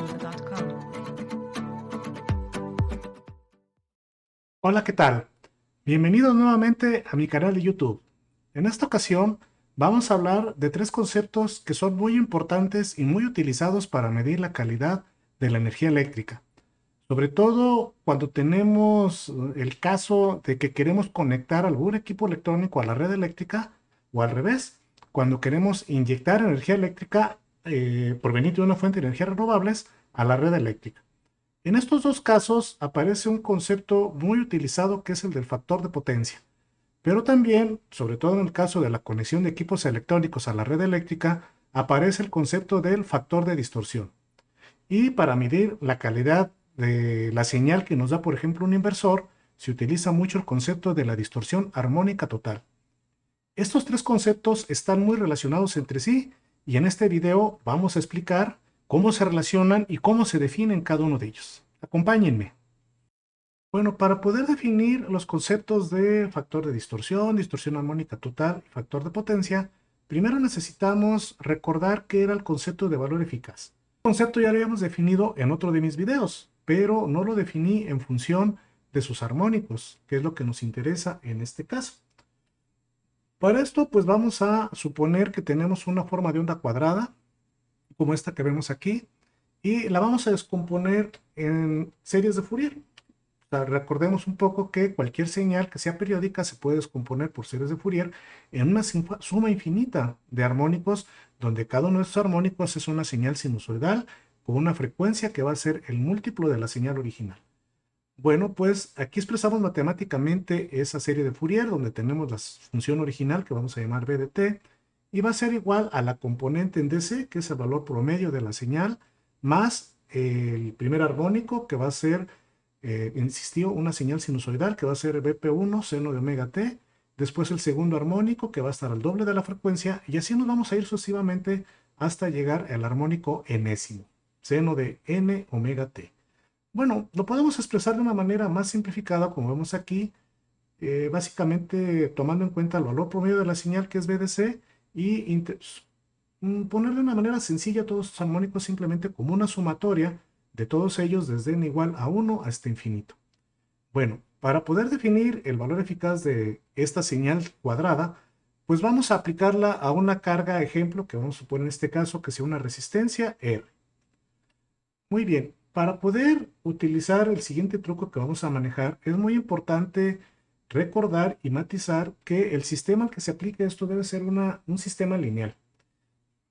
www.radioinfo.com. Hola, ¿qué tal? Bienvenidos nuevamente a mi canal de YouTube. En esta ocasión vamos a hablar de tres conceptos que son muy importantes y muy utilizados para medir la calidad de la energía eléctrica. Sobre todo cuando tenemos el caso de que queremos conectar algún equipo electrónico a la red eléctrica o al revés, cuando queremos inyectar energía eléctrica proveniente de una fuente de energías renovables a la red eléctrica. En estos dos casos aparece un concepto muy utilizado que es el del factor de potencia, pero también, sobre todo en el caso de la conexión de equipos electrónicos a la red eléctrica, aparece el concepto del factor de distorsión. Y para medir la calidad de la señal que nos da, por ejemplo, un inversor, se utiliza mucho el concepto de la distorsión armónica total. Estos tres conceptos están muy relacionados entre sí y en este video vamos a explicar cómo se relacionan y cómo se definen cada uno de ellos. Acompáñenme. Bueno, para poder definir los conceptos de factor de distorsión, distorsión armónica total y factor de potencia, primero necesitamos recordar qué era el concepto de valor eficaz. El concepto ya lo habíamos definido en otro de mis videos, pero no lo definí en función de sus armónicos, que es lo que nos interesa en este caso. Para esto, pues vamos a suponer que tenemos una forma de onda cuadrada, como esta que vemos aquí, y la vamos a descomponer en series de Fourier. O sea, recordemos un poco que cualquier señal que sea periódica se puede descomponer por series de Fourier en una suma infinita de armónicos, donde cada uno de esos armónicos es una señal sinusoidal con una frecuencia que va a ser el múltiplo de la señal original. Bueno, pues aquí expresamos matemáticamente esa serie de Fourier, donde tenemos la función original que vamos a llamar b de t, y va a ser igual a la componente en dc, que es el valor promedio de la señal, más el primer armónico, que va a ser, insistió, una señal sinusoidal, que va a ser bp1 seno de omega t, después el segundo armónico, que va a estar al doble de la frecuencia, y así nos vamos a ir sucesivamente hasta llegar al armónico enésimo, seno de n omega t. Bueno, lo podemos expresar de una manera más simplificada, como vemos aquí, básicamente tomando en cuenta el valor promedio de la señal que es BDC y poner de una manera sencilla todos estos armónicos simplemente como una sumatoria de todos ellos desde n igual a 1 hasta infinito. Bueno, para poder definir el valor eficaz de esta señal cuadrada, pues vamos a aplicarla a una carga ejemplo que vamos a suponer en este caso que sea una resistencia R. Muy bien, para poder utilizar el siguiente truco que vamos a manejar, es muy importante recordar y matizar que el sistema al que se aplique esto debe ser un sistema lineal.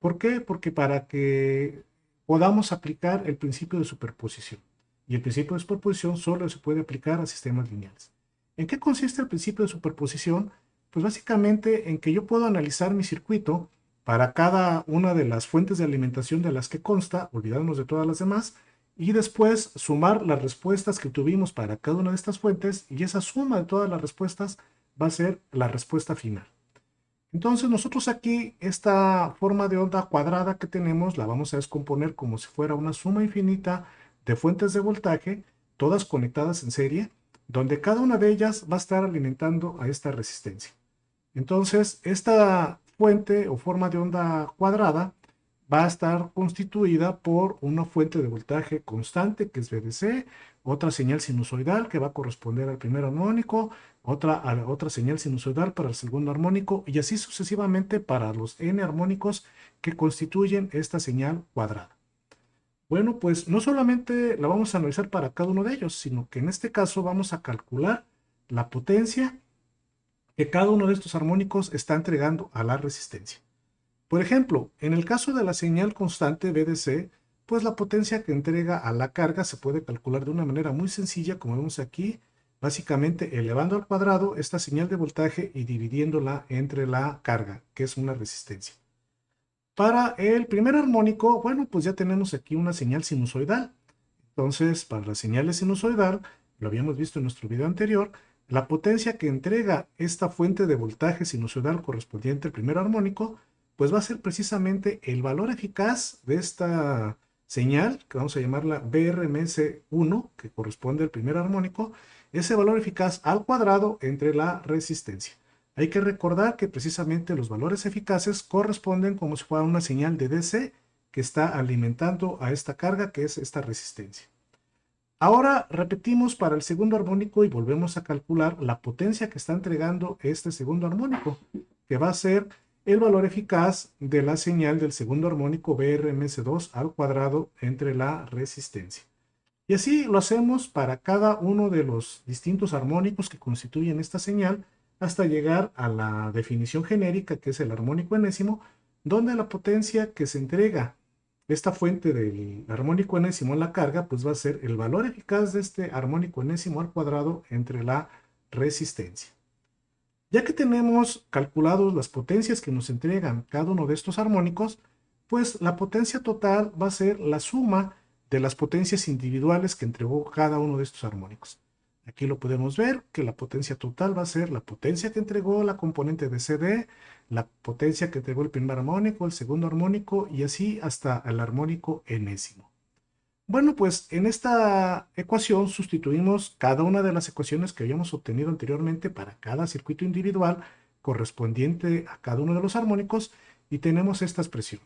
¿Por qué? Porque para que podamos aplicar el principio de superposición. Y el principio de superposición solo se puede aplicar a sistemas lineales. ¿En qué consiste el principio de superposición? Pues básicamente en que yo puedo analizar mi circuito para cada una de las fuentes de alimentación de las que consta, olvidándonos de todas las demás, y después sumar las respuestas que tuvimos para cada una de estas fuentes, y esa suma de todas las respuestas va a ser la respuesta final. Entonces nosotros aquí esta forma de onda cuadrada que tenemos la vamos a descomponer como si fuera una suma infinita de fuentes de voltaje, todas conectadas en serie, donde cada una de ellas va a estar alimentando a esta resistencia. Entonces esta fuente o forma de onda cuadrada va a estar constituida por una fuente de voltaje constante que es VDC, otra señal sinusoidal que va a corresponder al primer armónico, otra señal sinusoidal para el segundo armónico y así sucesivamente para los n armónicos que constituyen esta señal cuadrada. Bueno, pues no solamente la vamos a analizar para cada uno de ellos, sino que en este caso vamos a calcular la potencia que cada uno de estos armónicos está entregando a la resistencia. Por ejemplo, en el caso de la señal constante VDC, pues la potencia que entrega a la carga se puede calcular de una manera muy sencilla, como vemos aquí, básicamente elevando al cuadrado esta señal de voltaje y dividiéndola entre la carga, que es una resistencia. Para el primer armónico, bueno, pues ya tenemos aquí una señal sinusoidal. Entonces, para la señal sinusoidal, lo habíamos visto en nuestro video anterior, la potencia que entrega esta fuente de voltaje sinusoidal correspondiente al primer armónico, pues va a ser precisamente el valor eficaz de esta señal, que vamos a llamarla BRMS1, que corresponde al primer armónico, ese valor eficaz al cuadrado entre la resistencia. Hay que recordar que precisamente los valores eficaces corresponden como si fuera una señal de DC que está alimentando a esta carga, que es esta resistencia. Ahora repetimos para el segundo armónico y volvemos a calcular la potencia que está entregando este segundo armónico, que va a ser el valor eficaz de la señal del segundo armónico BRMS2 al cuadrado entre la resistencia. Y así lo hacemos para cada uno de los distintos armónicos que constituyen esta señal hasta llegar a la definición genérica, que es el armónico enésimo, donde la potencia que se entrega esta fuente del armónico enésimo en la carga, pues va a ser el valor eficaz de este armónico enésimo al cuadrado entre la resistencia. Ya que tenemos calculados las potencias que nos entregan cada uno de estos armónicos, pues la potencia total va a ser la suma de las potencias individuales que entregó cada uno de estos armónicos. Aquí lo podemos ver que la potencia total va a ser la potencia que entregó la componente de CD, la potencia que entregó el primer armónico, el segundo armónico y así hasta el armónico enésimo. Bueno, pues en esta ecuación sustituimos cada una de las ecuaciones que habíamos obtenido anteriormente para cada circuito individual correspondiente a cada uno de los armónicos y tenemos esta expresión.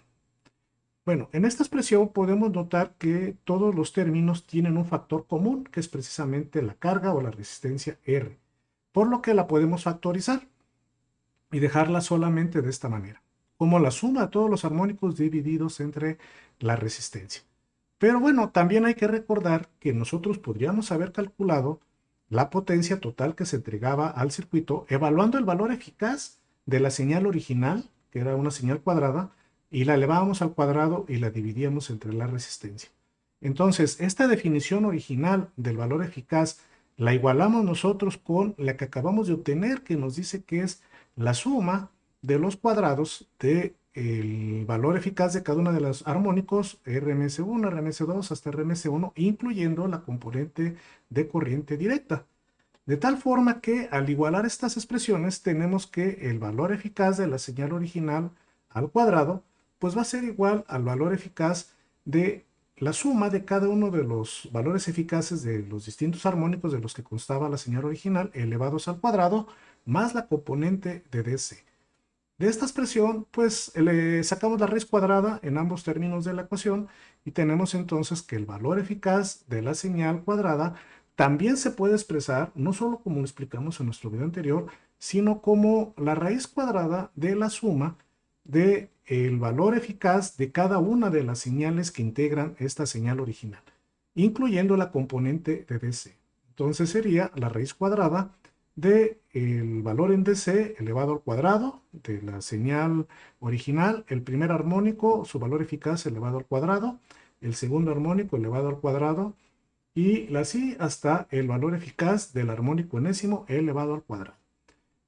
Bueno, en esta expresión podemos notar que todos los términos tienen un factor común, que es precisamente la carga o la resistencia R, por lo que la podemos factorizar y dejarla solamente de esta manera, como la suma de todos los armónicos divididos entre la resistencia. Pero bueno, también hay que recordar que nosotros podríamos haber calculado la potencia total que se entregaba al circuito evaluando el valor eficaz de la señal original, que era una señal cuadrada, y la elevábamos al cuadrado y la dividíamos entre la resistencia. Entonces, esta definición original del valor eficaz la igualamos nosotros con la que acabamos de obtener, que nos dice que es la suma de los cuadrados de el valor eficaz de cada uno de los armónicos RMS1, RMS2 hasta RMS1, incluyendo la componente de corriente directa. De tal forma que al igualar estas expresiones tenemos que el valor eficaz de la señal original al cuadrado pues va a ser igual al valor eficaz de la suma de cada uno de los valores eficaces de los distintos armónicos de los que constaba la señal original elevados al cuadrado más la componente de DC. De esta expresión, pues le sacamos la raíz cuadrada en ambos términos de la ecuación y tenemos entonces que el valor eficaz de la señal cuadrada también se puede expresar, no solo como lo explicamos en nuestro video anterior, sino como la raíz cuadrada de la suma del valor eficaz de cada una de las señales que integran esta señal original, incluyendo la componente de DC. Entonces sería la raíz cuadrada del valor en DC elevado al cuadrado de la señal original, el primer armónico, su valor eficaz elevado al cuadrado, el segundo armónico elevado al cuadrado, y así hasta el valor eficaz del armónico enésimo elevado al cuadrado.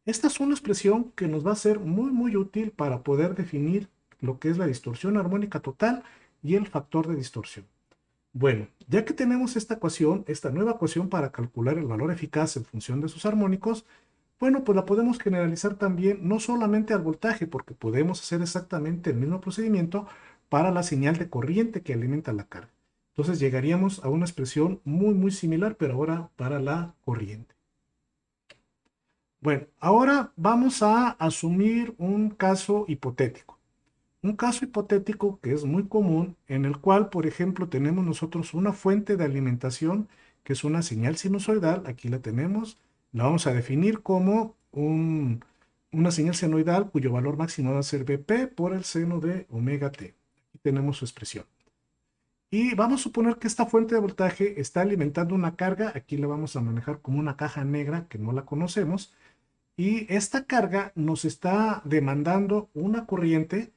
Esta es una expresión que nos va a ser muy útil para poder definir lo que es la distorsión armónica total y el factor de distorsión. Bueno, ya que tenemos esta ecuación, esta nueva ecuación para calcular el valor eficaz en función de sus armónicos, bueno, pues la podemos generalizar también no solamente al voltaje, porque podemos hacer exactamente el mismo procedimiento para la señal de corriente que alimenta la carga. Entonces llegaríamos a una expresión muy similar, pero ahora para la corriente. Bueno, ahora vamos a asumir un caso hipotético. Un caso hipotético que es muy común, en el cual, por ejemplo, tenemos nosotros una fuente de alimentación que es una señal sinusoidal. Aquí la tenemos. La vamos a definir como una señal senoidal cuyo valor máximo va a ser Bp por el seno de omega t. Aquí tenemos su expresión. Y vamos a suponer que esta fuente de voltaje está alimentando una carga. Aquí la vamos a manejar como una caja negra que no la conocemos. Y esta carga nos está demandando una corriente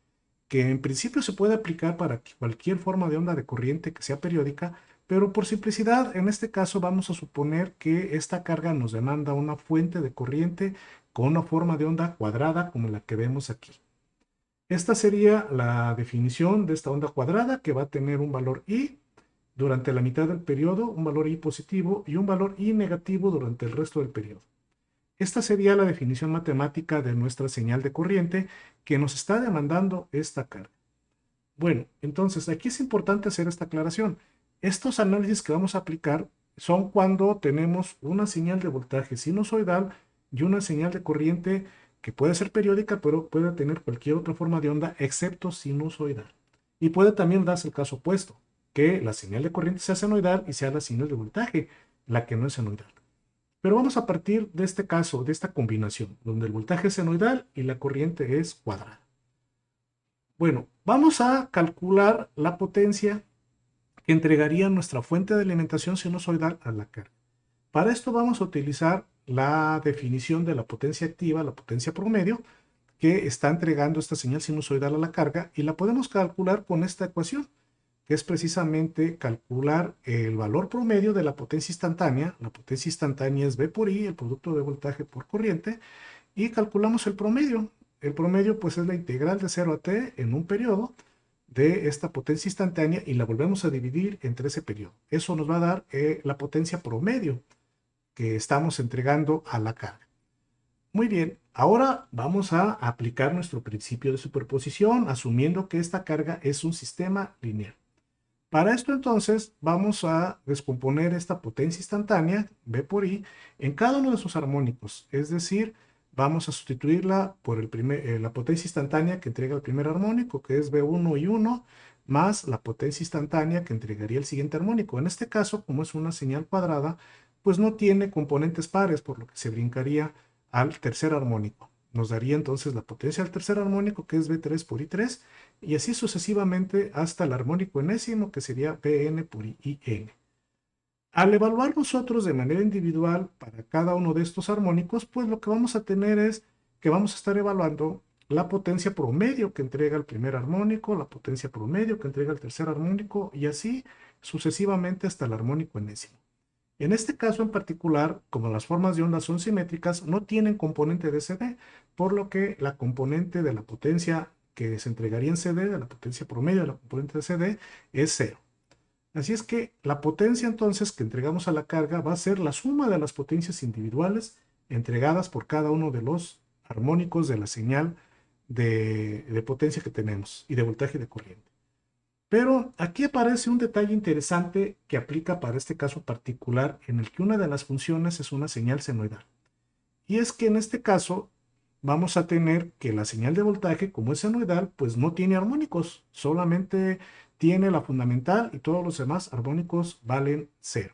que en principio se puede aplicar para cualquier forma de onda de corriente que sea periódica, pero por simplicidad, en este caso vamos a suponer que esta carga nos demanda una fuente de corriente con una forma de onda cuadrada como la que vemos aquí. Esta sería la definición de esta onda cuadrada que va a tener un valor I durante la mitad del periodo, un valor I positivo y un valor I negativo durante el resto del periodo. Esta sería la definición matemática de nuestra señal de corriente que nos está demandando esta carga. Bueno, entonces aquí es importante hacer esta aclaración. Estos análisis que vamos a aplicar son cuando tenemos una señal de voltaje sinusoidal y una señal de corriente que puede ser periódica, pero puede tener cualquier otra forma de onda excepto sinusoidal. Y puede también darse el caso opuesto, que la señal de corriente sea senoidal y sea la señal de voltaje la que no es senoidal. Pero vamos a partir de este caso, de esta combinación, donde el voltaje es senoidal y la corriente es cuadrada. Bueno, vamos a calcular la potencia que entregaría nuestra fuente de alimentación sinusoidal a la carga. Para esto vamos a utilizar la definición de la potencia activa, la potencia promedio, que está entregando esta señal sinusoidal a la carga, y la podemos calcular con esta ecuación, que es precisamente calcular el valor promedio de la potencia instantánea. La potencia instantánea es V por I, el producto de voltaje por corriente, y calculamos el promedio. El promedio pues es la integral de 0 a t en un periodo de esta potencia instantánea y la volvemos a dividir entre ese periodo. Eso nos va a dar la potencia promedio que estamos entregando a la carga. Muy bien, ahora vamos a aplicar nuestro principio de superposición, asumiendo que esta carga es un sistema lineal. Para esto entonces vamos a descomponer esta potencia instantánea, V por I, en cada uno de sus armónicos. Es decir, vamos a sustituirla por la potencia instantánea que entrega el primer armónico, que es V1 y 1, más la potencia instantánea que entregaría el siguiente armónico. En este caso, como es una señal cuadrada, pues no tiene componentes pares, por lo que se brincaría al tercer armónico. Nos daría entonces la potencia del tercer armónico, que es V3 por I3, y así sucesivamente hasta el armónico enésimo, que sería Vn por In. Al evaluar nosotros de manera individual para cada uno de estos armónicos, pues lo que vamos a tener es que vamos a estar evaluando la potencia promedio que entrega el primer armónico, la potencia promedio que entrega el tercer armónico, y así sucesivamente hasta el armónico enésimo. En este caso en particular, como las formas de onda son simétricas, no tienen componente de CD, por lo que la componente de la potencia que se entregaría en CD, de la potencia promedio de la componente de CD, es cero. Así es que la potencia entonces que entregamos a la carga va a ser la suma de las potencias individuales entregadas por cada uno de los armónicos de la señal de potencia que tenemos y de voltaje de corriente. Pero aquí aparece un detalle interesante que aplica para este caso particular en el que una de las funciones es una señal senoidal. Y es que en este caso vamos a tener que la señal de voltaje, como es senoidal, pues no tiene armónicos, solamente tiene la fundamental y todos los demás armónicos valen cero.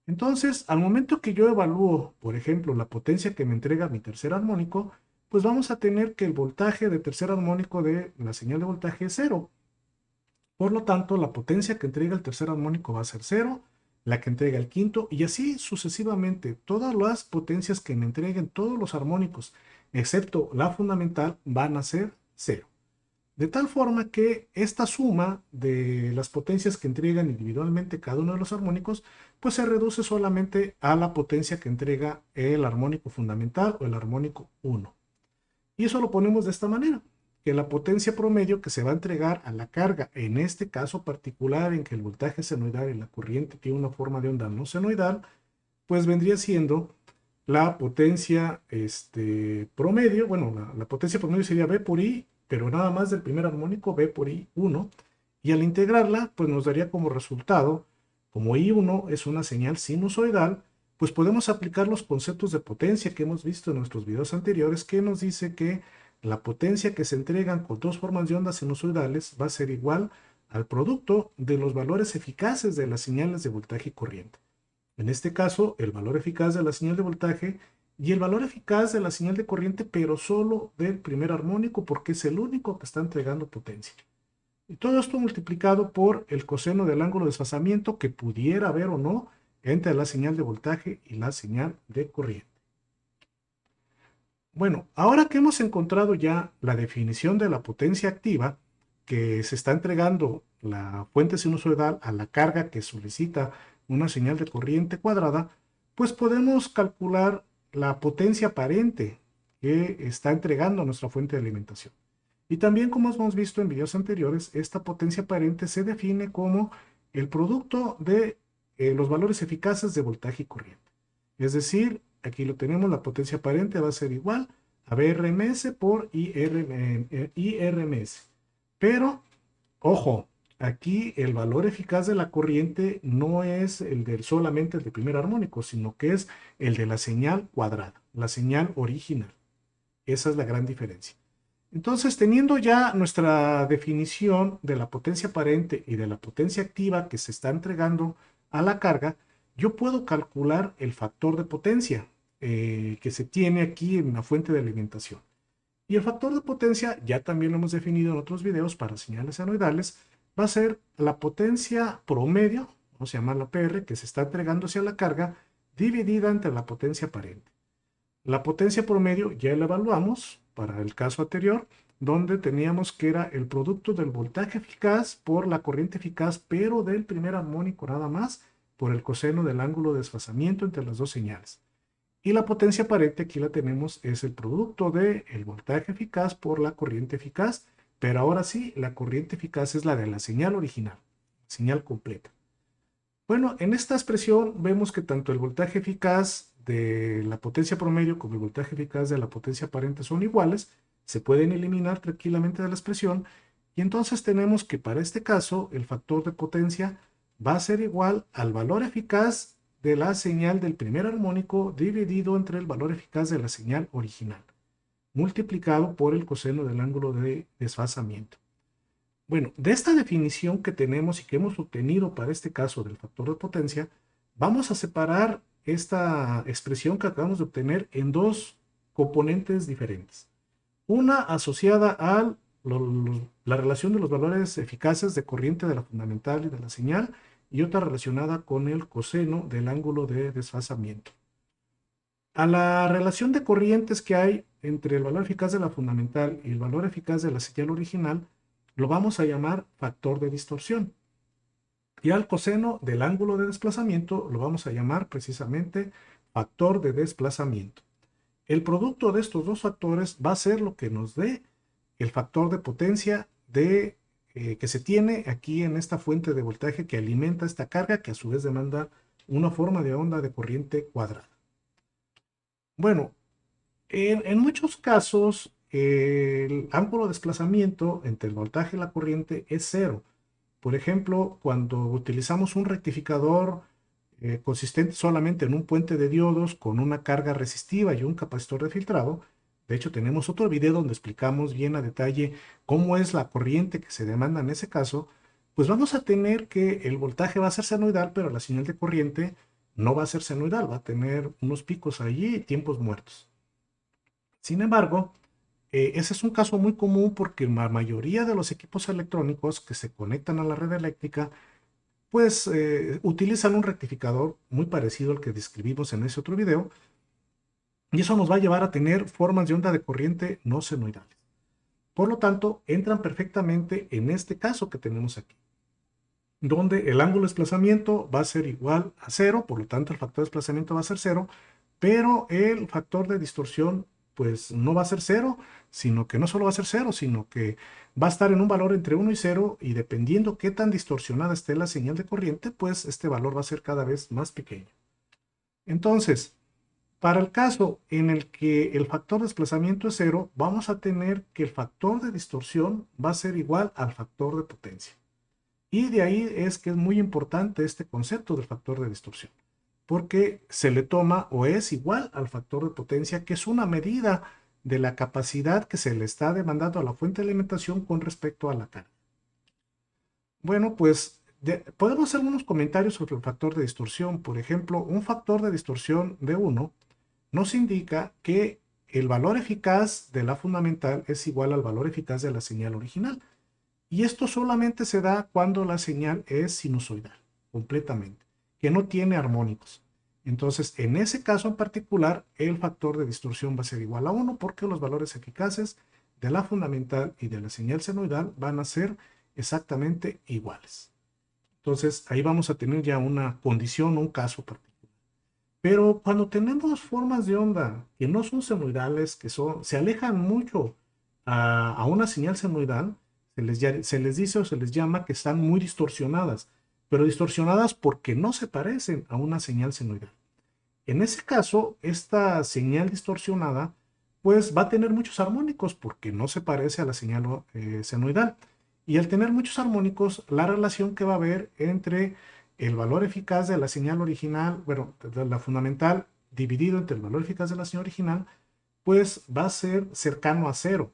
Entonces, al momento que yo evalúo, por ejemplo, la potencia que me entrega mi tercer armónico, pues vamos a tener que el voltaje de tercer armónico de la señal de voltaje es cero. Por lo tanto, la potencia que entrega el tercer armónico va a ser cero, la que entrega el quinto, y así sucesivamente. Todas las potencias que me entreguen todos los armónicos, excepto la fundamental, van a ser cero. De tal forma que esta suma de las potencias que entregan individualmente cada uno de los armónicos, pues se reduce solamente a la potencia que entrega el armónico fundamental o el armónico 1. Y eso lo ponemos de esta manera, que la potencia promedio que se va a entregar a la carga, en este caso particular en que el voltaje es senoidal y la corriente tiene una forma de onda no senoidal, pues vendría siendo la potencia promedio. Bueno, la potencia promedio sería V por I, pero nada más del primer armónico, V por I1, y al integrarla, pues nos daría como resultado, como I1 es una señal sinusoidal, pues podemos aplicar los conceptos de potencia que hemos visto en nuestros videos anteriores, que nos dice que la potencia que se entregan con dos formas de ondas sinusoidales va a ser igual al producto de los valores eficaces de las señales de voltaje y corriente. En este caso, el valor eficaz de la señal de voltaje y el valor eficaz de la señal de corriente, pero solo del primer armónico, porque es el único que está entregando potencia. Y todo esto multiplicado por el coseno del ángulo de desfasamiento que pudiera haber o no entre la señal de voltaje y la señal de corriente. Bueno, ahora que hemos encontrado ya la definición de la potencia activa, que se está entregando la fuente sinusoidal a la carga que solicita una señal de corriente cuadrada, pues podemos calcular la potencia aparente que está entregando nuestra fuente de alimentación. Y también, como hemos visto en videos anteriores, esta potencia aparente se define como el producto de los valores eficaces de voltaje y corriente. Es decir, aquí lo tenemos, la potencia aparente va a ser igual a Vrms por IRMS. Pero, ojo, aquí el valor eficaz de la corriente no es solamente el de primer armónico, sino que es el de la señal cuadrada, la señal original. Esa es la gran diferencia. Entonces, teniendo ya nuestra definición de la potencia aparente y de la potencia activa que se está entregando a la carga, yo puedo calcular el factor de potencia que se tiene aquí en la fuente de alimentación. Y el factor de potencia, ya también lo hemos definido en otros videos para señales senoidales, va a ser la potencia promedio, vamos a llamarla PR, que se está entregando hacia la carga, dividida entre la potencia aparente. La potencia promedio ya la evaluamos para el caso anterior, donde teníamos que era el producto del voltaje eficaz por la corriente eficaz, pero del primer armónico nada más, por el coseno del ángulo de desfasamiento entre las dos señales. Y la potencia aparente, aquí la tenemos, es el producto del voltaje eficaz por la corriente eficaz, pero ahora sí, la corriente eficaz es la de la señal original, señal completa. Bueno, en esta expresión vemos que tanto el voltaje eficaz de la potencia promedio como el voltaje eficaz de la potencia aparente son iguales, se pueden eliminar tranquilamente de la expresión, y entonces tenemos que para este caso el factor de potencia va a ser igual al valor eficaz de la señal del primer armónico dividido entre el valor eficaz de la señal original, multiplicado por el coseno del ángulo de desfasamiento. Bueno, de esta definición que tenemos y que hemos obtenido para este caso del factor de potencia, vamos a separar esta expresión que acabamos de obtener en dos componentes diferentes. Una asociada a la relación de los valores eficaces de corriente de la fundamental y de la señal, y otra relacionada con el coseno del ángulo de desfasamiento. A la relación de corrientes que hay entre el valor eficaz de la fundamental y el valor eficaz de la señal original, lo vamos a llamar factor de distorsión. Y al coseno del ángulo de desplazamiento lo vamos a llamar precisamente factor de desplazamiento. El producto de estos dos factores va a ser lo que nos dé el factor de potencia que se tiene aquí en esta fuente de voltaje que alimenta esta carga, que a su vez demanda una forma de onda de corriente cuadrada. Bueno, en muchos casos, el ángulo de desplazamiento entre el voltaje y la corriente es cero. Por ejemplo, cuando utilizamos un rectificador consistente solamente en un puente de diodos con una carga resistiva y un capacitor de filtrado, de hecho tenemos otro video donde explicamos bien a detalle cómo es la corriente que se demanda en ese caso, pues vamos a tener que el voltaje va a ser senoidal, pero la señal de corriente no va a ser senoidal, va a tener unos picos allí y tiempos muertos. Sin embargo, ese es un caso muy común porque la mayoría de los equipos electrónicos que se conectan a la red eléctrica, pues utilizan un rectificador muy parecido al que describimos en ese otro video, y eso nos va a llevar a tener formas de onda de corriente no senoidales. Por lo tanto, entran perfectamente en este caso que tenemos aquí, donde el ángulo de desplazamiento va a ser igual a cero, por lo tanto el factor de desplazamiento va a ser cero, pero el factor de distorsión pues no va a ser cero, sino que no solo va a ser cero, sino que va a estar en un valor entre 1 y 0, y dependiendo qué tan distorsionada esté la señal de corriente, pues este valor va a ser cada vez más pequeño. Entonces, para el caso en el que el factor de desplazamiento es cero, vamos a tener que el factor de distorsión va a ser igual al factor de potencia. Y de ahí es que es muy importante este concepto del factor de distorsión, porque se le toma o es igual al factor de potencia, que es una medida de la capacidad que se le está demandando a la fuente de alimentación con respecto a la carga. Bueno, pues podemos hacer unos comentarios sobre el factor de distorsión. Por ejemplo, un factor de distorsión de 1 nos indica que el valor eficaz de la fundamental es igual al valor eficaz de la señal original. Y esto solamente se da cuando la señal es sinusoidal, completamente, que no tiene armónicos. Entonces, en ese caso en particular, el factor de distorsión va a ser igual a 1 porque los valores eficaces de la fundamental y de la señal senoidal van a ser exactamente iguales. Entonces, ahí vamos a tener ya una condición, un caso particular. Pero cuando tenemos formas de onda que no son senoidales, se alejan mucho a una señal senoidal, se les dice o se les llama que están muy distorsionadas, pero distorsionadas porque no se parecen a una señal senoidal. En ese caso, esta señal distorsionada pues va a tener muchos armónicos porque no se parece a la señal senoidal. Y al tener muchos armónicos, la relación que va a haber entre el valor eficaz de la señal original, bueno, de la fundamental, dividido entre el valor eficaz de la señal original, pues va a ser cercano a cero.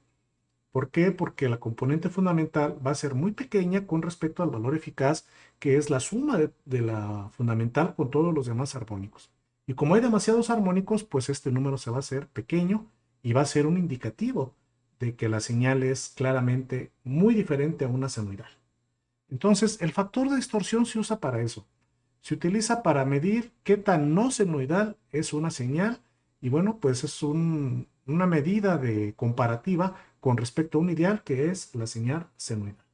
¿Por qué? Porque la componente fundamental va a ser muy pequeña con respecto al valor eficaz, que es la suma de la fundamental con todos los demás armónicos. Y como hay demasiados armónicos, pues este número se va a hacer pequeño y va a ser un indicativo de que la señal es claramente muy diferente a una senoidal. Entonces, el factor de distorsión se usa para eso. Se utiliza para medir qué tan no senoidal es una señal y bueno, pues es una medida de comparativa con respecto a un ideal que es la señal senoidal.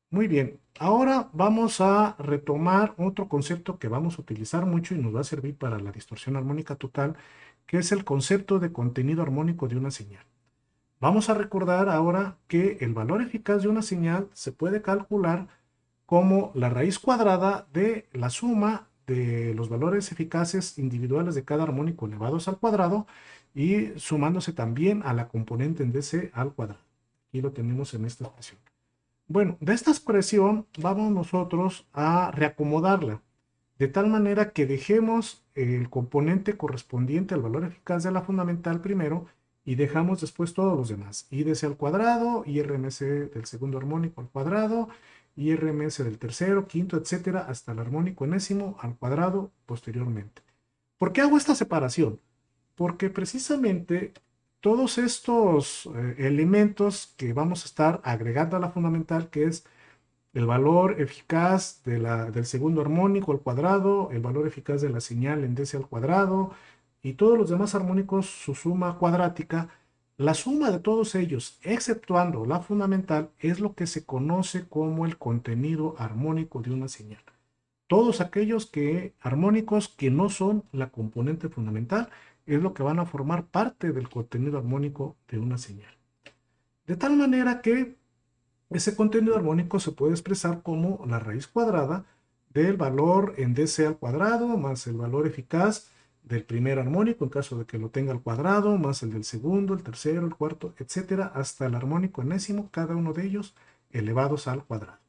Muy bien, ahora vamos a retomar otro concepto que vamos a utilizar mucho y nos va a servir para la distorsión armónica total, que es el concepto de contenido armónico de una señal. Vamos a recordar ahora que el valor eficaz de una señal se puede calcular como la raíz cuadrada de la suma de los valores eficaces individuales de cada armónico elevados al cuadrado y sumándose también a la componente en DC al cuadrado. Aquí lo tenemos en esta expresión. Bueno, de esta expresión vamos nosotros a reacomodarla de tal manera que dejemos el componente correspondiente al valor eficaz de la fundamental primero y dejamos después todos los demás. IDC al cuadrado, IRMS del segundo armónico al cuadrado, IRMS del tercero, quinto, etcétera, hasta el armónico enésimo al cuadrado posteriormente. ¿Por qué hago esta separación? Porque precisamente todos estos elementos que vamos a estar agregando a la fundamental, que es el valor eficaz del segundo armónico al cuadrado, el valor eficaz de la señal en DC al cuadrado y todos los demás armónicos, su suma cuadrática, la suma de todos ellos, exceptuando la fundamental, es lo que se conoce como el contenido armónico de una señal. Todos aquellos armónicos que no son la componente fundamental es lo que van a formar parte del contenido armónico de una señal. De tal manera que ese contenido armónico se puede expresar como la raíz cuadrada del valor en DC al cuadrado más el valor eficaz del primer armónico en caso de que lo tenga al cuadrado, más el del segundo, el tercero, el cuarto, etcétera, hasta el armónico enésimo, cada uno de ellos elevados al cuadrado.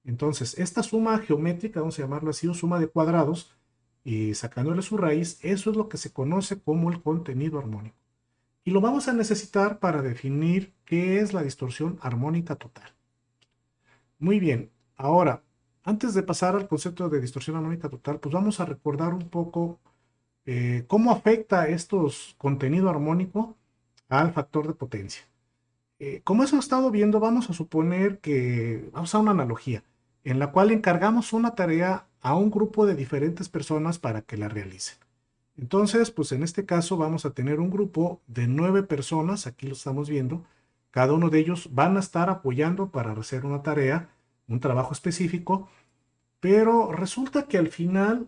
Entonces, esta suma geométrica, vamos a llamarlo así, o suma de cuadrados, y sacándole su raíz, eso es lo que se conoce como el contenido armónico. Y lo vamos a necesitar para definir qué es la distorsión armónica total. Muy bien, ahora, antes de pasar al concepto de distorsión armónica total, pues vamos a recordar un poco cómo afecta estos contenido armónico al factor de potencia. Como eso he estado viendo, vamos a suponer que vamos a una analogía en la cual encargamos una tarea a un grupo de diferentes personas para que la realicen. Entonces, pues en este caso vamos a tener un grupo de 9 personas, aquí lo estamos viendo, cada uno de ellos van a estar apoyando para hacer una tarea, un trabajo específico, pero resulta que al final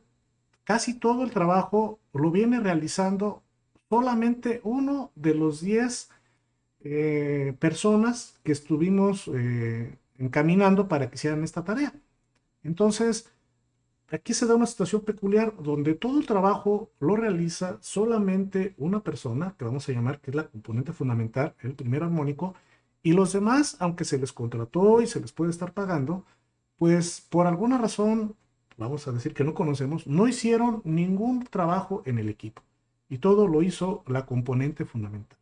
casi todo el trabajo lo viene realizando solamente uno de los 10 personas que estuvimos encaminando para que hicieran esta tarea. Entonces, aquí se da una situación peculiar donde todo el trabajo lo realiza solamente una persona, que vamos a llamar que es la componente fundamental, el primer armónico, y los demás, aunque se les contrató y se les puede estar pagando, pues por alguna razón, vamos a decir que no conocemos, no hicieron ningún trabajo en el equipo y todo lo hizo la componente fundamental.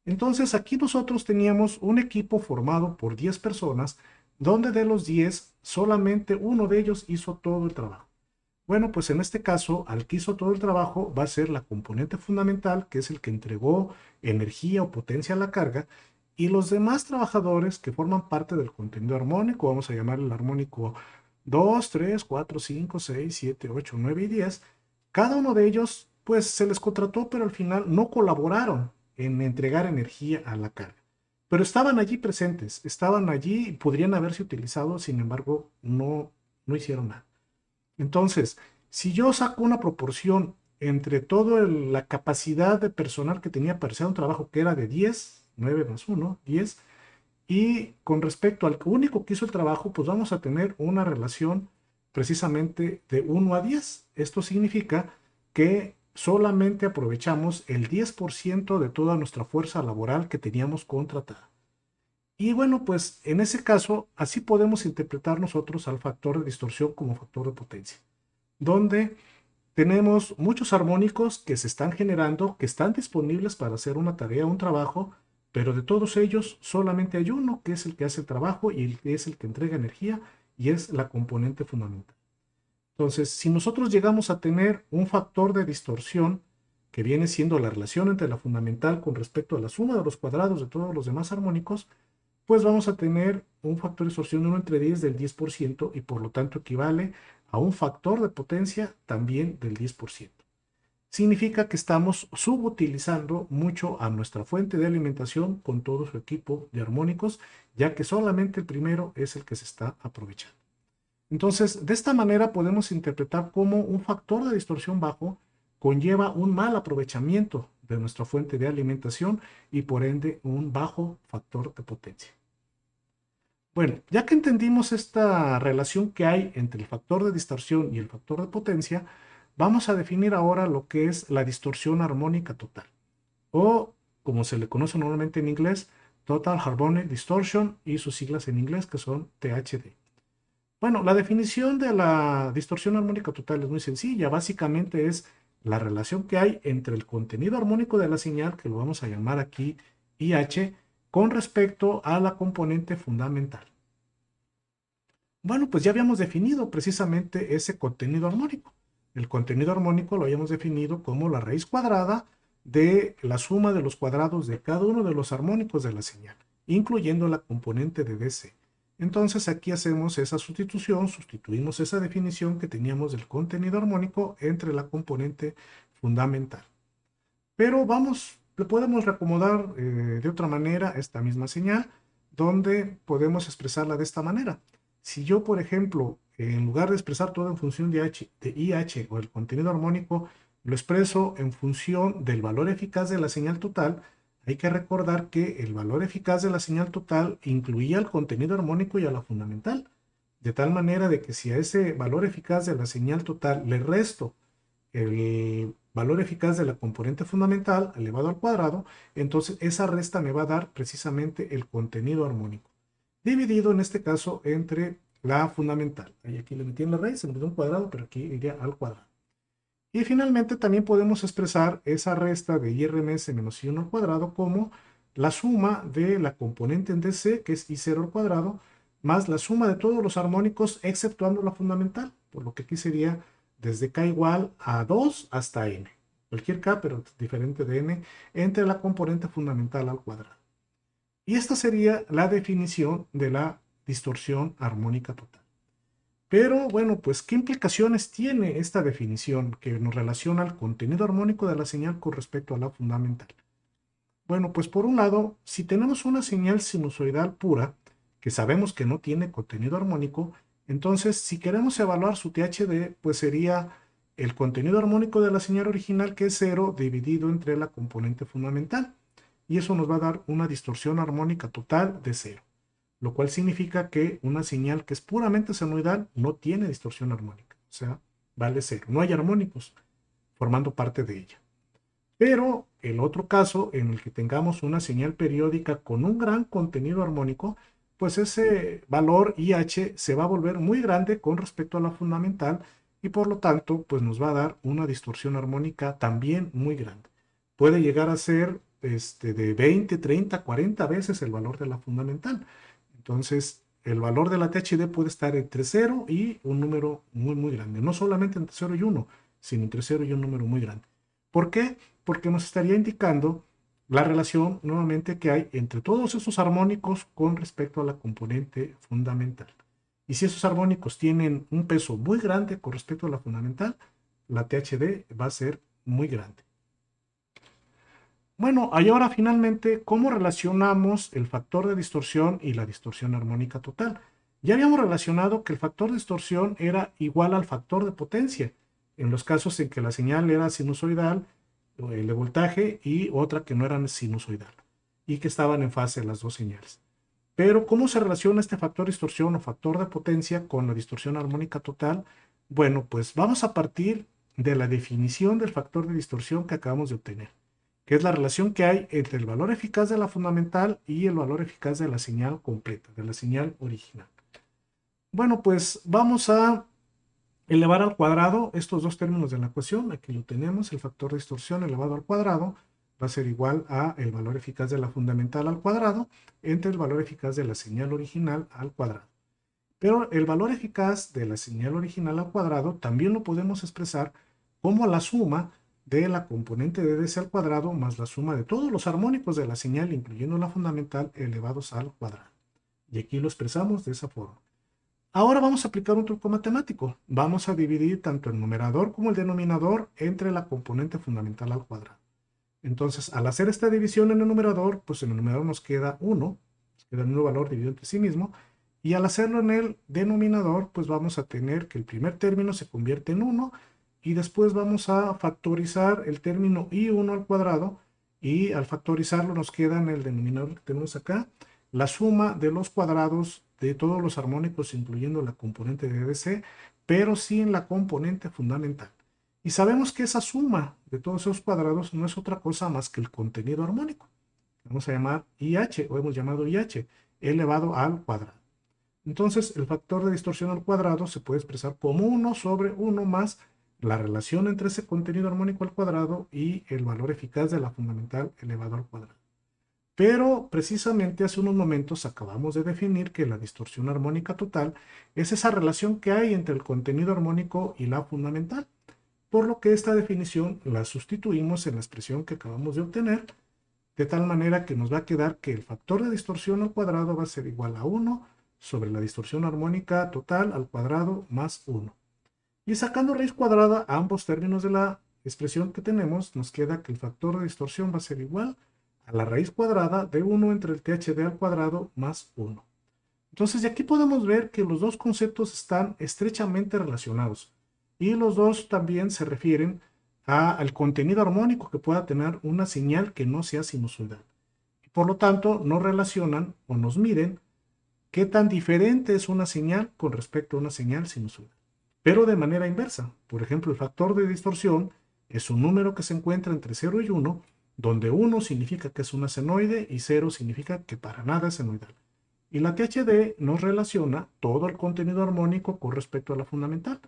Entonces aquí nosotros teníamos un equipo formado por 10 personas, donde de los 10 solamente uno de ellos hizo todo el trabajo. Bueno, pues en este caso, al que hizo todo el trabajo va a ser la componente fundamental, que es el que entregó energía o potencia a la carga, y los demás trabajadores que forman parte del contenido armónico, vamos a llamar el armónico 2, 3, 4, 5, 6, 7, 8, 9 y 10, cada uno de ellos, pues se les contrató, pero al final no colaboraron en entregar energía a la carga. Pero estaban allí presentes, estaban allí y podrían haberse utilizado, sin embargo, no hicieron nada. Entonces, si yo saco una proporción entre toda la capacidad de personal que tenía para hacer un trabajo que era de 10, 9 más 1, 10, y con respecto al único que hizo el trabajo, pues vamos a tener una relación precisamente de 1 a 10. Esto significa que solamente aprovechamos el 10% de toda nuestra fuerza laboral que teníamos contratada. Y bueno, pues en ese caso, así podemos interpretar nosotros al factor de distorsión como factor de potencia, donde tenemos muchos armónicos que se están generando, que están disponibles para hacer una tarea, un trabajo, pero de todos ellos solamente hay uno que es el que hace el trabajo y el que es el que entrega energía y es la componente fundamental. Entonces, si nosotros llegamos a tener un factor de distorsión que viene siendo la relación entre la fundamental con respecto a la suma de los cuadrados de todos los demás armónicos, pues vamos a tener un factor de distorsión de 1 entre 10 del 10% y por lo tanto equivale a un factor de potencia también del 10%. Significa que estamos subutilizando mucho a nuestra fuente de alimentación con todo su equipo de armónicos, ya que solamente el primero es el que se está aprovechando. Entonces, de esta manera podemos interpretar cómo un factor de distorsión bajo conlleva un mal aprovechamiento de nuestra fuente de alimentación y por ende un bajo factor de potencia. Bueno, ya que entendimos esta relación que hay entre el factor de distorsión y el factor de potencia, vamos a definir ahora lo que es la distorsión armónica total, o como se le conoce normalmente en inglés, Total Harmonic Distortion y sus siglas en inglés que son THD. Bueno, la definición de la distorsión armónica total es muy sencilla. Básicamente es la relación que hay entre el contenido armónico de la señal, que lo vamos a llamar aquí IH, con respecto a la componente fundamental. Bueno, pues ya habíamos definido precisamente ese contenido armónico. El contenido armónico lo habíamos definido como la raíz cuadrada de la suma de los cuadrados de cada uno de los armónicos de la señal, incluyendo la componente de DC. Entonces aquí hacemos esa sustitución, sustituimos esa definición que teníamos del contenido armónico entre la componente fundamental. Pero vamos, le podemos reacomodar de otra manera esta misma señal, donde podemos expresarla de esta manera. Si yo, por ejemplo, en lugar de expresar todo en función de IH o el contenido armónico, lo expreso en función del valor eficaz de la señal total, hay que recordar que el valor eficaz de la señal total incluía el contenido armónico y a la fundamental, de tal manera de que si a ese valor eficaz de la señal total le resto el valor eficaz de la componente fundamental elevado al cuadrado, entonces esa resta me va a dar precisamente el contenido armónico, dividido en este caso entre la fundamental. Ahí aquí le metí en la raíz, se me dio un cuadrado, pero aquí iría al cuadrado. Y finalmente también podemos expresar esa resta de IRMS menos I1 al cuadrado como la suma de la componente en DC, que es I0 al cuadrado, más la suma de todos los armónicos exceptuando la fundamental, por lo que aquí sería desde K igual a 2 hasta N. Cualquier K, pero diferente de N, entre la componente fundamental al cuadrado. Y esta sería la definición de la distorsión armónica total. Pero bueno, pues ¿qué implicaciones tiene esta definición que nos relaciona al contenido armónico de la señal con respecto a la fundamental? Bueno, pues por un lado, si tenemos una señal sinusoidal pura, que sabemos que no tiene contenido armónico, entonces si queremos evaluar su THD, pues sería el contenido armónico de la señal original, que es 0, dividido entre la componente fundamental. Y eso nos va a dar una distorsión armónica total de 0, lo cual significa que una señal que es puramente senoidal no tiene distorsión armónica, o sea, vale 0. No hay armónicos formando parte de ella. Pero el otro caso en el que tengamos una señal periódica con un gran contenido armónico, pues ese valor IH se va a volver muy grande con respecto a la fundamental y por lo tanto, pues nos va a dar una distorsión armónica también muy grande. Puede llegar a ser de 20, 30, 40 veces el valor de la fundamental. Entonces, el valor de la THD puede estar entre 0 y un número muy, muy grande. No solamente entre 0 y 1, sino entre 0 y un número muy grande. ¿Por qué? Porque nos estaría indicando la relación nuevamente que hay entre todos esos armónicos con respecto a la componente fundamental. Y si esos armónicos tienen un peso muy grande con respecto a la fundamental, la THD va a ser muy grande. Bueno, y ahora finalmente, ¿cómo relacionamos el factor de distorsión y la distorsión armónica total? Ya habíamos relacionado que el factor de distorsión era igual al factor de potencia, en los casos en que la señal era sinusoidal, el de voltaje, y otra que no era sinusoidal, y que estaban en fase las dos señales. Pero, ¿cómo se relaciona este factor de distorsión o factor de potencia con la distorsión armónica total? Bueno, pues vamos a partir de la definición del factor de distorsión que acabamos de obtener, que es la relación que hay entre el valor eficaz de la fundamental y el valor eficaz de la señal completa, de la señal original. Bueno, pues vamos a elevar al cuadrado estos dos términos de la ecuación. Aquí lo tenemos, el factor de distorsión elevado al cuadrado, va a ser igual a el valor eficaz de la fundamental al cuadrado entre el valor eficaz de la señal original al cuadrado. Pero el valor eficaz de la señal original al cuadrado también lo podemos expresar como la suma de la componente de DC al cuadrado más la suma de todos los armónicos de la señal, incluyendo la fundamental, elevados al cuadrado. Y aquí lo expresamos de esa forma. Ahora vamos a aplicar un truco matemático. Vamos a dividir tanto el numerador como el denominador entre la componente fundamental al cuadrado. Entonces, al hacer esta división en el numerador, pues en el numerador nos queda 1, nos queda el mismo valor dividido entre sí mismo, y al hacerlo en el denominador, pues vamos a tener que el primer término se convierte en 1, y después vamos a factorizar el término i1 al cuadrado, y al factorizarlo nos queda en el denominador que tenemos acá, la suma de los cuadrados de todos los armónicos, incluyendo la componente de DC, pero sin la componente fundamental. Y sabemos que esa suma de todos esos cuadrados no es otra cosa más que el contenido armónico. Vamos a llamar IH, o hemos llamado IH, elevado al cuadrado. Entonces, el factor de distorsión al cuadrado se puede expresar como 1 sobre 1 más la relación entre ese contenido armónico al cuadrado y el valor eficaz de la fundamental elevado al cuadrado. Pero precisamente hace unos momentos acabamos de definir que la distorsión armónica total es esa relación que hay entre el contenido armónico y la fundamental, por lo que esta definición la sustituimos en la expresión que acabamos de obtener, de tal manera que nos va a quedar que el factor de distorsión al cuadrado va a ser igual a 1 sobre la distorsión armónica total al cuadrado más 1. Y sacando raíz cuadrada a ambos términos de la expresión que tenemos, nos queda que el factor de distorsión va a ser igual a la raíz cuadrada de 1 entre el THD al cuadrado más 1. Entonces, de aquí podemos ver que los dos conceptos están estrechamente relacionados y los dos también se refieren al contenido armónico que pueda tener una señal que no sea sinusoidal. Por lo tanto, nos relacionan o nos miden qué tan diferente es una señal con respecto a una señal sinusoidal. Pero de manera inversa. Por ejemplo, el factor de distorsión es un número que se encuentra entre 0 y 1, donde 1 significa que es una senoide y 0 significa que para nada es senoidal. Y la THD nos relaciona todo el contenido armónico con respecto a la fundamental.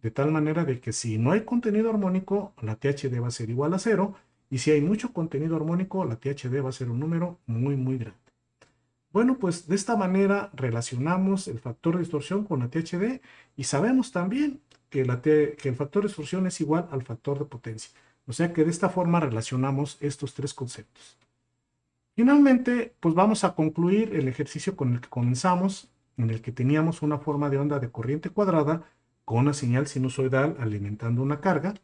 De tal manera de que si no hay contenido armónico, la THD va a ser igual a 0. Y si hay mucho contenido armónico, la THD va a ser un número muy, muy grande. Bueno, pues de esta manera relacionamos el factor de distorsión con la THD y sabemos también que el factor de distorsión es igual al factor de potencia. O sea que de esta forma relacionamos estos tres conceptos. Finalmente, pues vamos a concluir el ejercicio con el que comenzamos, en el que teníamos una forma de onda de corriente cuadrada con una señal sinusoidal alimentando una carga.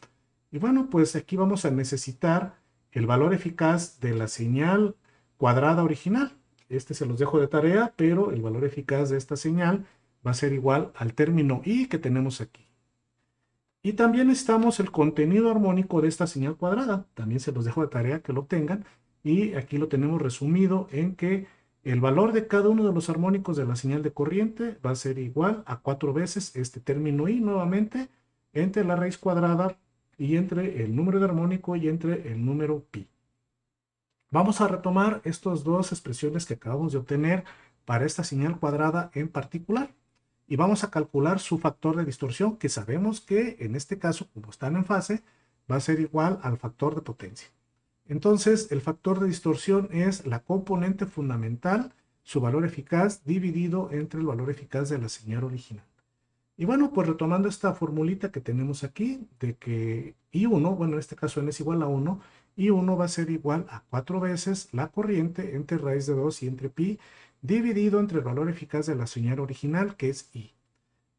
Y bueno, pues aquí vamos a necesitar el valor eficaz de la señal cuadrada original. Este se los dejo de tarea, pero el valor eficaz de esta señal va a ser igual al término I que tenemos aquí. Y también necesitamos el contenido armónico de esta señal cuadrada. También se los dejo de tarea que lo obtengan. Y aquí lo tenemos resumido en que el valor de cada uno de los armónicos de la señal de corriente va a ser igual a 4 veces este término I nuevamente entre la raíz cuadrada y entre el número de armónico y entre el número pi. Vamos a retomar estas dos expresiones que acabamos de obtener para esta señal cuadrada en particular. Y vamos a calcular su factor de distorsión, que sabemos que en este caso, como están en fase, va a ser igual al factor de potencia. Entonces, el factor de distorsión es la componente fundamental, su valor eficaz, dividido entre el valor eficaz de la señal original. Y bueno, pues retomando esta formulita que tenemos aquí, de que I1, bueno, en este caso n es igual a 1, I1 va a ser igual a 4 veces la corriente entre raíz de 2 y entre pi, dividido entre el valor eficaz de la señal original, que es I.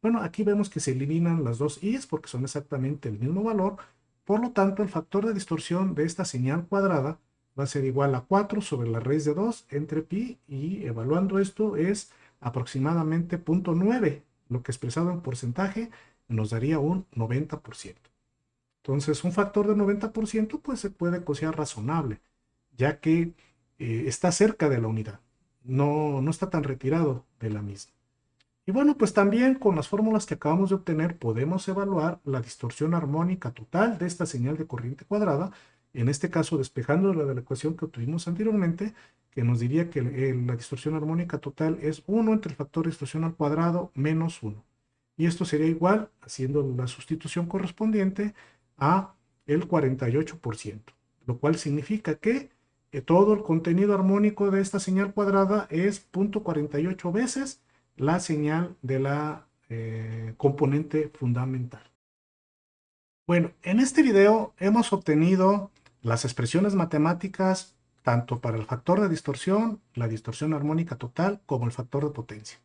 Bueno, aquí vemos que se eliminan las dos i's porque son exactamente el mismo valor. Por lo tanto, el factor de distorsión de esta señal cuadrada va a ser igual a 4 sobre la raíz de 2 entre pi, y evaluando esto es aproximadamente 0.9, lo que expresado en porcentaje nos daría un 90%. Entonces, un factor de 90% pues se puede considerar razonable, ya que está cerca de la unidad, no está tan retirado de la misma. Y bueno, pues también con las fórmulas que acabamos de obtener podemos evaluar la distorsión armónica total de esta señal de corriente cuadrada, en este caso despejando la de la ecuación que obtuvimos anteriormente, que nos diría que la distorsión armónica total es 1 entre el factor de distorsión al cuadrado menos 1. Y esto sería igual, haciendo la sustitución correspondiente, a el 48%. lo cual significa que todo el contenido armónico de esta señal cuadrada es 0.48 veces la señal de la componente fundamental. Bueno, en este video hemos obtenido las expresiones matemáticas tanto para el factor de distorsión, la distorsión armónica total, como el factor de potencia.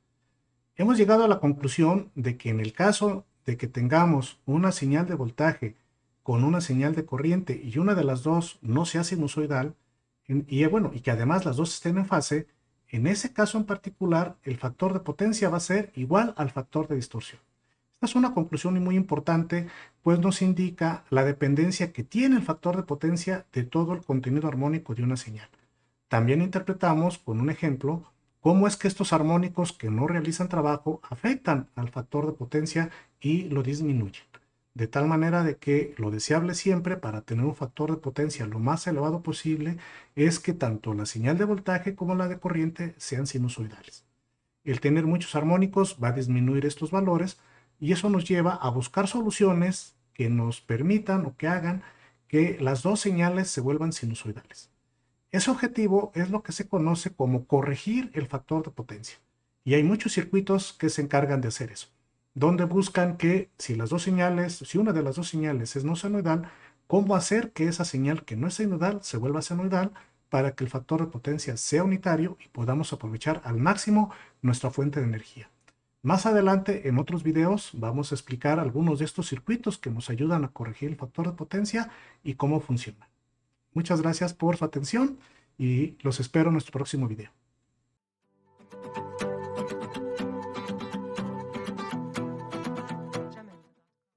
Hemos llegado a la conclusión de que en el caso de que tengamos una señal de voltaje con una señal de corriente y una de las dos no sea sinusoidal, y que además las dos estén en fase, en ese caso en particular el factor de potencia va a ser igual al factor de distorsión. Esta es una conclusión muy importante, pues nos indica la dependencia que tiene el factor de potencia de todo el contenido armónico de una señal. También interpretamos con un ejemplo cómo es que estos armónicos que no realizan trabajo afectan al factor de potencia y lo disminuyen. De tal manera de que lo deseable siempre para tener un factor de potencia lo más elevado posible es que tanto la señal de voltaje como la de corriente sean sinusoidales. El tener muchos armónicos va a disminuir estos valores y eso nos lleva a buscar soluciones que nos permitan o que hagan que las dos señales se vuelvan sinusoidales. Ese objetivo es lo que se conoce como corregir el factor de potencia. Y hay muchos circuitos que se encargan de hacer eso, donde buscan que si una de las dos señales es no senoidal, cómo hacer que esa señal que no es senoidal se vuelva senoidal para que el factor de potencia sea unitario y podamos aprovechar al máximo nuestra fuente de energía. Más adelante, en otros videos, vamos a explicar algunos de estos circuitos que nos ayudan a corregir el factor de potencia y cómo funciona. Muchas gracias por su atención y los espero en nuestro próximo video.